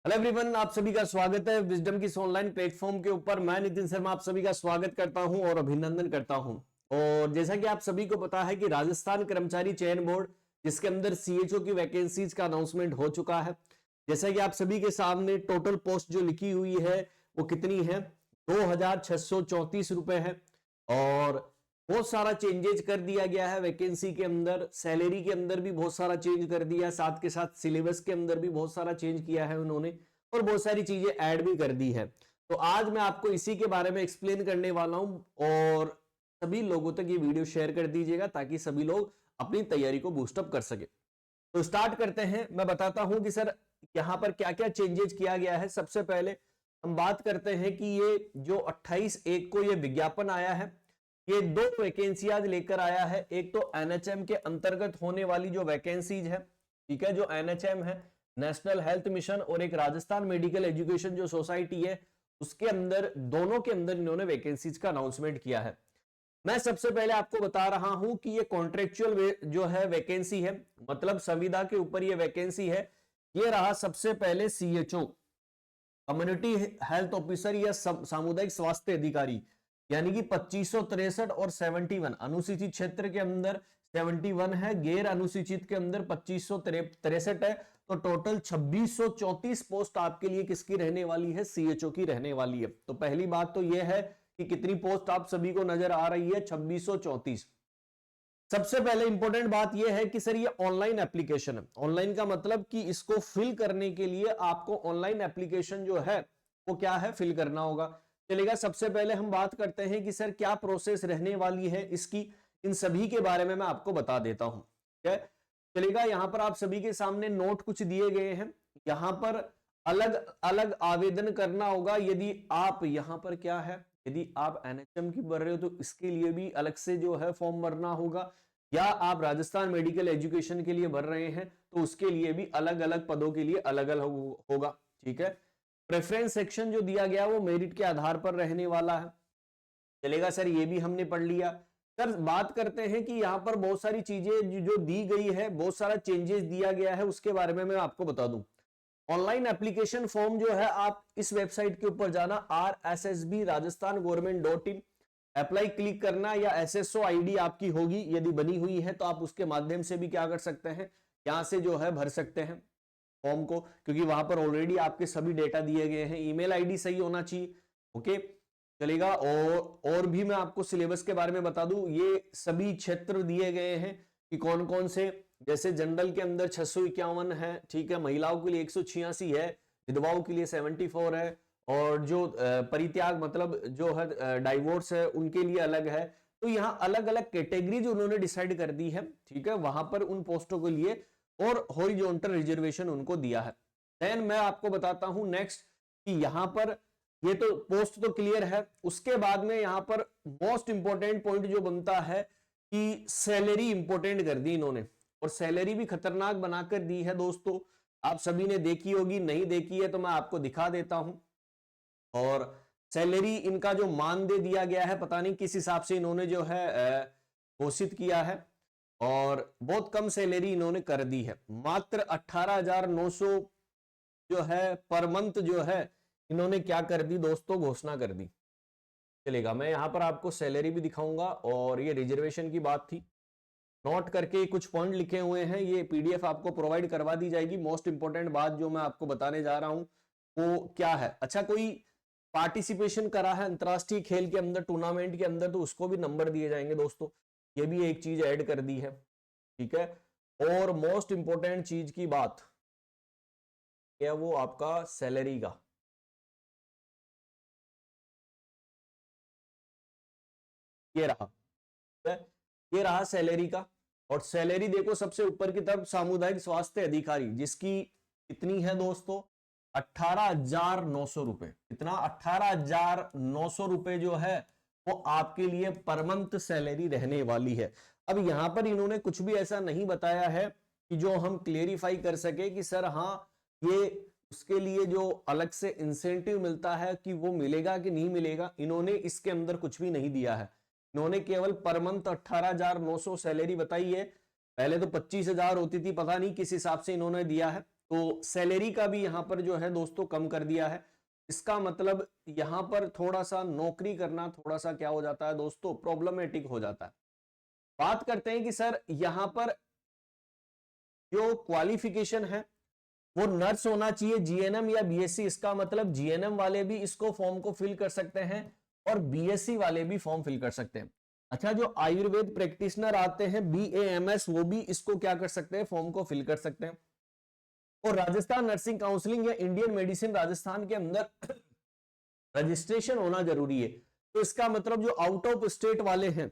Hello everyone, आप सभी का स्वागत है विजडम की इस ऑनलाइन प्लेटफॉर्म के ऊपर। मैं नितिन शर्मा आप सभी का स्वागत करता हूं और अभिनंदन करता हूं। और जैसा कि आप सभी को पता है कि राजस्थान कर्मचारी चयन बोर्ड, जिसके अंदर सीएचओ की वैकेंसीज का अनाउंसमेंट हो चुका है। जैसा कि आप सभी के सामने टोटल पोस्ट जो लिखी हुई है वो कितनी है, 2634 रुपए है। और बहुत सारा चेंजेज कर दिया गया है वैकेंसी के अंदर, सैलरी के अंदर भी बहुत सारा चेंज कर दिया, साथ के साथ सिलेबस के अंदर भी बहुत सारा चेंज किया है उन्होंने, और बहुत सारी चीजें ऐड भी कर दी है। तो आज मैं आपको इसी के बारे में एक्सप्लेन करने वाला हूं और सभी लोगों तक ये वीडियो शेयर कर दीजिएगा ताकि सभी लोग अपनी तैयारी को बूस्टअप कर सके। तो स्टार्ट करते हैं। मैं बताता हूं कि सर यहां पर क्या क्या चेंजेज किया गया है। सबसे पहले हम बात करते हैं कि ये जो 28/1 को ये विज्ञापन आया है, ये दो वैकेंसियाज लेकर आया है। एक तो एनएचएम के अंतर्गत होने वाली जो वैकेंसीज है, ठीक है, जो एनएचएम है नेशनल हेल्थ मिशन, और एक राजस्थान मेडिकल एजुकेशन जो सोसाइटी है उसके अंदर, दोनों के अंदर इन्होंने वैकेंसीज का अनाउंसमेंट किया है। मैं सबसे पहले आपको बता रहा हूं कि ये कॉन्ट्रेक्चुअल जो है वैकेंसी है, मतलब संविदा के ऊपर ये वैकेंसी है। ये रहा सबसे पहले सीएचओ, कम्युनिटी हेल्थ ऑफिसर या सामुदायिक स्वास्थ्य अधिकारी, यानी कि 2563 और 71 अनुसूचित क्षेत्र के अंदर 71 है, गैर अनुसूचित के अंदर 2563 है। तो टोटल 2634 पोस्ट आपके लिए किसकी रहने वाली है, सीएचओ की रहने वाली है। तो पहली बात तो यह है कि कितनी पोस्ट आप सभी को नजर आ रही है, 2634। सबसे पहले इंपॉर्टेंट बात यह है कि सर ये ऑनलाइन एप्लीकेशन है। ऑनलाइन का मतलब कि इसको फिल करने के लिए आपको ऑनलाइन एप्लीकेशन जो है वो क्या है, फिल करना होगा। चलेगा, सबसे पहले हम बात करते हैं कि सर क्या प्रोसेस रहने वाली है इसकी, इन सभी के बारे में मैं आपको बता देता हूं। ठीक है, चलेगा। यहां पर आप सभी के सामने नोट कुछ दिए गए हैं। यहां पर अलग अलग आवेदन करना होगा। यदि आप यहां पर क्या है, यदि आप एनएचएम की भर रहे हो तो इसके लिए भी अलग से जो है फॉर्म भरना होगा, या आप राजस्थान मेडिकल एजुकेशन के लिए भर रहे हैं तो उसके लिए भी अलग अलग पदों के लिए अलग अलग होगा। ठीक है, प्रेफरेंस सेक्शन जो दिया गया वो मेरिट के आधार पर रहने वाला है। चलेगा सर, ये भी हमने पढ़ लिया। सर बात करते हैं कि यहां पर बहुत सारी चीजें जो दी गई है, बहुत सारा चेंजेस दिया गया है, उसके बारे में मैं आपको बता दूं। ऑनलाइन एप्लीकेशन फॉर्म जो है, आप इस वेबसाइट के ऊपर जाना, RSSB राजस्थान गवर्नमेंट.in, अप्लाई क्लिक करना, या एसएसओ आईडी आपकी होगी यदि बनी हुई है तो आप उसके माध्यम से भी क्या कर सकते हैं, यहां से जो है भर सकते हैं फॉर्म को, क्योंकि वहां पर ऑलरेडी आपके सभी डेटा दिए गए हैं। ईमेल आईडी सही होना चाहिए। ओके, चलेगा। और भी मैं आपको सिलेबस के बारे में बता दूं, ये सभी क्षेत्र दिए गए हैं कि कौन कौन से, जैसे जनरल के अंदर 651 है, ठीक है, महिलाओं के लिए 186 है, विधवाओं के लिए 74 है, और जो परित्याग मतलब जो है डाइवोर्स है उनके लिए अलग है। तो यहाँ अलग अलग कैटेगरीज उन्होंने डिसाइड कर दी है, ठीक है, वहां पर उन पोस्टों के लिए, और हॉरिजॉन्टल रिजर्वेशन उनको दिया है। देन मैं आपको बताता हूं नेक्स्ट कि यहां पर ये तो पोस्ट तो क्लियर है, उसके बाद में यहां पर मोस्ट इंपॉर्टेंट पॉइंट जो बनता है कि सैलरी इंपॉर्टेंट कर दी इन्होंने, और सैलरी भी खतरनाक बनाकर दी है दोस्तों। आप सभी ने देखी होगी, नहीं देखी है तो मैं आपको दिखा देता हूं। और सैलरी इनका जो मान दे दिया गया है, पता नहीं किस हिसाब से इन्होंने जो है घोषित किया है, और बहुत कम सैलरी इन्होंने कर दी है, मात्र 18,900 जो है पर मंथ जो है इन्होंने क्या कर दी दोस्तों, घोषणा कर दी। चलेगा, मैं यहां पर आपको सैलरी भी दिखाऊंगा, और ये रिजर्वेशन की बात थी, नोट करके कुछ पॉइंट लिखे हुए हैं, ये पीडीएफ आपको प्रोवाइड करवा दी जाएगी। मोस्ट इंपॉर्टेंट बात जो मैं आपको बताने जा रहा हूं वो क्या है, अच्छा कोई पार्टिसिपेशन करा है अंतरराष्ट्रीय खेल के अंदर, टूर्नामेंट के अंदर, तो उसको भी नंबर दिए जाएंगे दोस्तों, ये भी एक चीज ऐड कर दी है। ठीक है, और मोस्ट इंपॉर्टेंट चीज की बात क्या, वो आपका सैलरी का, ये रहा, ये रहा सैलरी का। और सैलरी देखो सबसे ऊपर की तरफ, सामुदायिक स्वास्थ्य अधिकारी, जिसकी कितनी है दोस्तों, 18,900 रुपए। कितना, 18,900 रुपए जो है वो आपके लिए पर मंथ सैलरी रहने वाली है। अब यहां पर इन्होंने कुछ भी ऐसा नहीं बताया है कि जो हम क्लेरिफाई कर सके कि सर हाँ ये उसके लिए जो अलग से इंसेंटिव मिलता है कि वो मिलेगा कि नहीं मिलेगा, इन्होंने इसके अंदर कुछ भी नहीं दिया है। इन्होंने केवल पर मंथ 18,900 सैलरी बताई है। पहले तो 25,000 होती थी, पता नहीं किस हिसाब से इन्होंने दिया है, तो सैलरी का भी यहां पर जो है दोस्तों कम कर दिया है। इसका मतलब यहां पर थोड़ा सा नौकरी करना थोड़ा सा क्या हो जाता है दोस्तों, प्रॉब्लमेटिक हो जाता है। बात करते हैं कि सर यहां पर जो क्वालिफिकेशन है वो नर्स होना चाहिए, जीएनएम या बीएससी। इसका मतलब जीएनएम वाले भी इसको फॉर्म को फिल कर सकते हैं और बीएससी वाले भी फॉर्म फिल कर सकते हैं। अच्छा, जो आयुर्वेद प्रैक्टिशनर आते हैं बीएएमएस, वो भी इसको क्या कर सकते हैं, फॉर्म को फिल कर सकते हैं। और राजस्थान नर्सिंग काउंसिलिंग या इंडियन मेडिसिन राजस्थान के अंदर रजिस्ट्रेशन होना जरूरी है। तो इसका मतलब जो आउट ऑफ स्टेट वाले हैं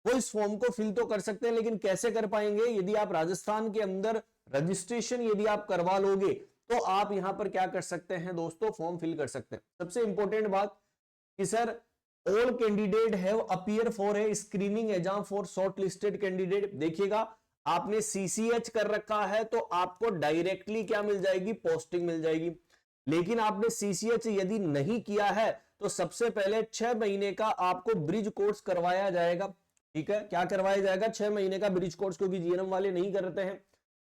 वो इस फॉर्म को फिल तो कर सकते हैं, लेकिन कैसे कर पाएंगे, यदि आप राजस्थान के अंदर रजिस्ट्रेशन यदि आप करवा लोगे तो आप यहां पर क्या कर सकते हैं दोस्तों, फॉर्म फिल कर सकते हैं। सबसे इंपॉर्टेंट बात कि sir all candidate have appear for a screening exam for short listed candidate. देखिएगा, आपने सीसीएच कर रखा है तो आपको डायरेक्टली क्या मिल जाएगी, पोस्टिंग मिल जाएगी। लेकिन आपने सीसीएच यदि नहीं किया है तो सबसे पहले 6 महीने का आपको ब्रिज कोर्स करवाया जाएगा। ठीक है, क्या करवाया जाएगा, 6 महीने का ब्रिज कोर्स, क्योंकि जीएनएम वाले नहीं करते हैं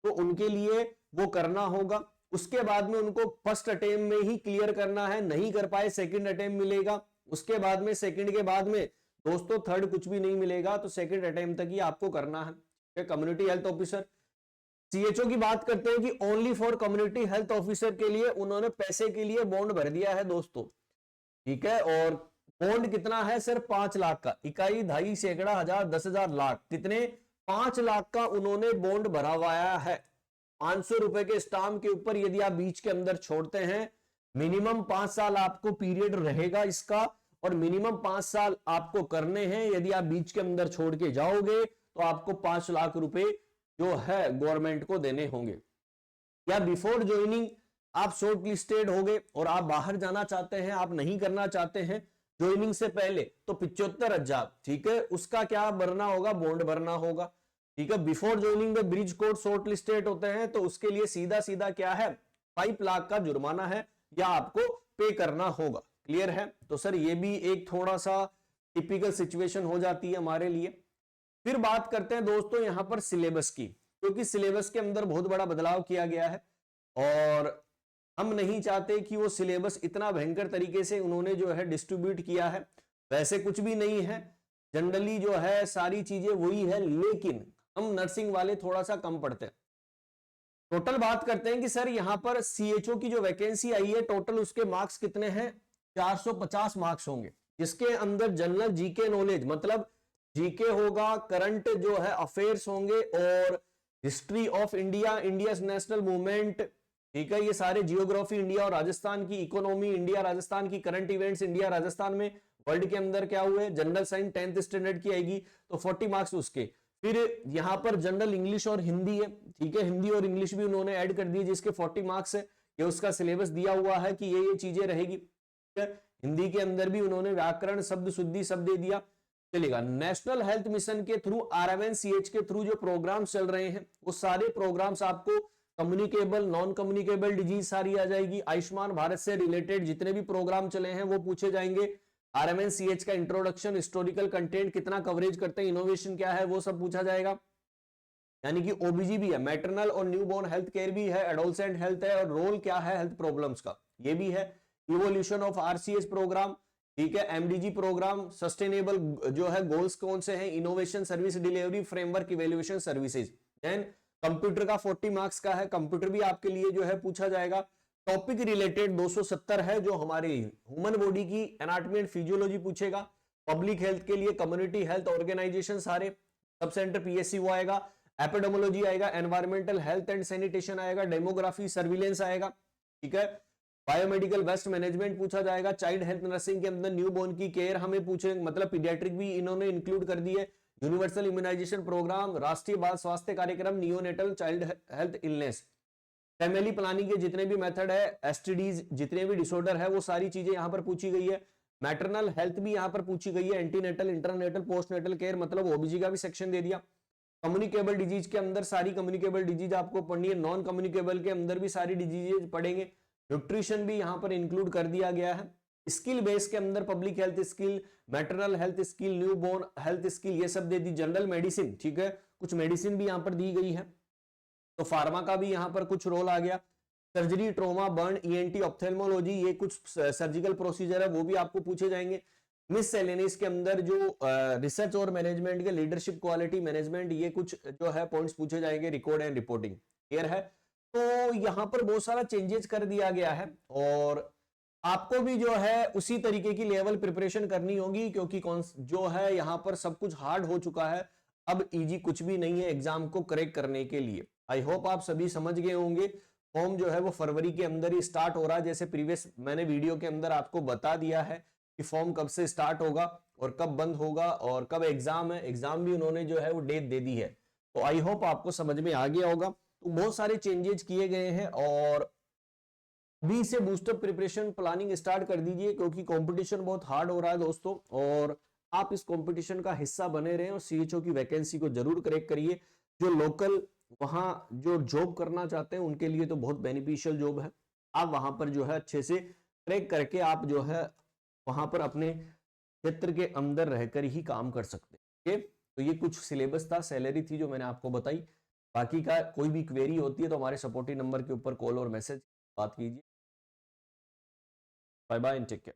तो उनके लिए वो करना होगा। उसके बाद में उनको फर्स्ट अटेम्प्ट में ही क्लियर करना है, नहीं कर पाए सेकंड अटेम्प्ट मिलेगा। उसके बाद में सेकंड के बाद में दोस्तों थर्ड कुछ भी नहीं मिलेगा, तो सेकंड अटेम्प्ट तक ही आपको करना है। कम्युनिटी हेल्थ ऑफिसर सीएचओ की बात करते हैं कि only for community health officer के लिए उन्होंने पैसे के लिए बॉन्ड भर दिया है दोस्तों। ठीक है, और बॉन्ड कितना है सर, 5 लाख का। इकाई, ढाई, सैकड़ा, हजार, 10,000, लाख, कितने, 5 लाख का उन्होंने बॉन्ड भरा हुआ है। 500 रुपए के स्टाम्प के ऊपर यदि आप बीच के अंदर छोड़ते हैं, मिनिमम 5 साल आपको पीरियड रहेगा इसका, और मिनिमम 5 साल आपको करने हैं। यदि आप बीच के अंदर छोड़ के जाओगे तो आपको 5 लाख रुपए जो है गवर्नमेंट को देने होंगे। या बिफोर ज्वाइनिंग आप शॉर्ट लिस्टेड हो गए और आप बाहर जाना चाहते हैं, आप नहीं करना चाहते हैं ज्वाइनिंग से पहले, तो 75,000, ठीक है, उसका क्या भरना होगा, बॉन्ड भरना होगा। ठीक है, बिफोर ज्वाइनिंग में ब्रिज कोर्ट शॉर्ट लिस्टेड होते हैं तो उसके लिए सीधा सीधा क्या है, 5 लाख का जुर्माना है या आपको पे करना होगा। क्लियर है, तो सर ये भी एक थोड़ा सा टिपिकल सिचुएशन हो जाती है हमारे लिए। फिर बात करते हैं दोस्तों यहां पर सिलेबस की, क्योंकि सिलेबस के अंदर बहुत बड़ा बदलाव किया गया है और हम नहीं चाहते कि वो सिलेबस इतना भयंकर तरीके से उन्होंने जो है डिस्ट्रीब्यूट किया है। वैसे कुछ भी नहीं है, जनरली जो है सारी चीजें वही है, लेकिन हम नर्सिंग वाले थोड़ा सा कम पढ़ते हैं। टोटल बात करते हैं कि सर यहां पर सीएचओ की जो वैकेंसी आई है, टोटल उसके मार्क्स कितने हैं, 450 मार्क्स होंगे, जिसके अंदर जनरल जीके नॉलेज, मतलब जीके होगा, करंट जो है अफेयर्स होंगे, और history of India, India national movement, ठीक है, ये सारे जियोग्राफी इंडिया और राजस्थान की, इकोनॉमी इंडिया राजस्थान की, करंट इवेंट्स इंडिया राजस्थान में, वर्ल्ड के अंदर क्या हुए, जनरल साइंस 10th स्टैंडर्ड की आएगी तो 40 मार्क्स उसके। फिर यहां पर जनरल इंग्लिश और हिंदी है, ठीक है, हिंदी और इंग्लिश भी उन्होंने ऐड कर दिए जिसके 40 मार्क्स है। ये उसका सिलेबस दिया हुआ है कि ये चीजें रहेगी। हिंदी के अंदर भी उन्होंने व्याकरण, शब्द शुद्धि सब दे दिया, चलेगा। नेशनल हेल्थ मिशन के थ्रू, RMNCH के थ्रू जो प्रोग्राम चल रहे हैं वो सारे प्रोग्राम्स आपको कम्युनिकेबल, नॉन कम्युनिकेबल डिजीज सारी आ जाएगी। आयुष्मान भारत से रिलेटेड जितने भी प्रोग्राम चले हैं वो पूछे जाएंगे। RMNCH का इंट्रोडक्शन, हिस्टोरिकल कंटेंट कितना कवरेज करते हैं, इनोवेशन क्या है, वो सब पूछा जाएगा। यानी कि ओबीजी भी है, मैटरनल और न्यूबॉर्न हेल्थ केयर भी है, एडोलसेंट हेल्थ है, और रोल क्या है हेल्थ प्रॉब्लम्स का, ये भी है। इवोल्यूशन ऑफ RCH प्रोग्राम, ठीक है, MDG प्रोग्राम, सस्टेनेबल जो है गोल्स कौन से हैं, innovation, service delivery, framework, evaluation, services. Then computer का 40 मार्क्स का है, कंप्यूटर भी आपके लिए जो है पूछा जाएगा। टॉपिक रिलेटेड 270 है, जो हमारे ह्यूमन बॉडी की एनाटॉमी एंड फिजियोलॉजी पूछेगा। पब्लिक हेल्थ के लिए कम्युनिटी हेल्थ ऑर्गेनाइजेशन सारे, सब सेंटर PSC वो आएगा, एपिडेमोलॉजी आएगा, एनवायरमेंटल हेल्थ एंड सैनिटेशन आएगा, डेमोग्राफी, सर्विलेंस आएगा, ठीक है, बायोमेडिकल वेस्ट मैनेजमेंट पूछा जाएगा। चाइल्ड हेल्थ नर्सिंग के अंदर न्यूबॉर्न की केयर हमें पूछे, मतलब पीडियाट्रिक भी इन्होंने इंक्लूड कर दी है। यूनिवर्सल इम्यूनाइजेशन प्रोग्राम, राष्ट्रीय बाल स्वास्थ्य कार्यक्रम, neonatal child health illness, family planning के जितने भी मेथड है, STDs जितने भी डिसऑर्डर है वो सारी चीजें यहां पर पूछी गई है। मैटरनल हेल्थ भी यहां पर पूछी गई है, एंटीनेटल, इंटरनेटल, पोस्टनेटल केयर, मतलब ओबीजी का भी सेक्शन दे दिया। कम्युनिकेबल डिजीज के अंदर सारी कम्युनिकेबल डिजीज आपको पढ़नी है, नॉन कम्युनिकेबल के अंदर भी सारी डिजीज पढ़ेंगे। न्यूट्रिशन भी यहां पर इंक्लूड कर दिया गया है। स्किल बेस के अंदर public health skill, maternal health skill, newborn health skill, ये सब दे दी। जनरल मेडिसिन, ठीक है, कुछ मेडिसिन भी यहां पर दी गई है, तो फार्मा का भी यहां पर कुछ रोल आ गया। Surgery, trauma, burn, ENT, ophthalmology, ये कुछ सर्जिकल प्रोसीजर है वो भी आपको पूछे जाएंगे। मिससेलेनियस के अंदर जो रिसर्च और मैनेजमेंट के, लीडरशिप, क्वालिटी मैनेजमेंट, ये कुछ जो है पॉइंट्स पूछे जाएंगे। रिकॉर्ड एंड रिपोर्टिंग क्लियर है। तो यहाँ पर बहुत सारा चेंजेस कर दिया गया है और आपको भी जो है उसी तरीके की लेवल प्रिपरेशन करनी होगी, क्योंकि कौन जो है यहाँ पर सब कुछ हार्ड हो चुका है। अब इजी कुछ भी नहीं है एग्जाम को क्रैक करने के लिए। आई होप आप सभी समझ गए होंगे। फॉर्म जो है वो फरवरी के अंदर ही स्टार्ट हो रहा है, जैसे प्रीवियस मैंने वीडियो के अंदर आपको बता दिया है कि फॉर्म कब से स्टार्ट होगा और कब बंद होगा और कब एग्जाम है। एग्जाम भी उन्होंने जो है वो डेट दे दी है। तो आई होप आपको समझ में आ गया होगा। तो बहुत सारे चेंजेस किए गए हैं और बी से बूस्टअप प्रिपरेशन प्लानिंग स्टार्ट कर दीजिए, क्योंकि कंपटीशन बहुत हार्ड हो रहा है दोस्तों, और आप इस कंपटीशन का हिस्सा बने रहें और सीएचओ की वैकेंसी को जरूर क्रैक करिए। जो लोकल वहां जो जॉब करना चाहते हैं उनके लिए तो बहुत बेनिफिशियल जॉब है। आप वहां पर जो है अच्छे से क्रैक करके आप जो है वहां पर अपने क्षेत्र के अंदर रहकर ही काम कर सकते हैं। तो ये कुछ सिलेबस था, सैलरी थी जो मैंने आपको बताई। बाकी का कोई भी क्वेरी होती है तो हमारे सपोर्टिव नंबर के ऊपर कॉल और मैसेज बात कीजिए। Bye bye and take care.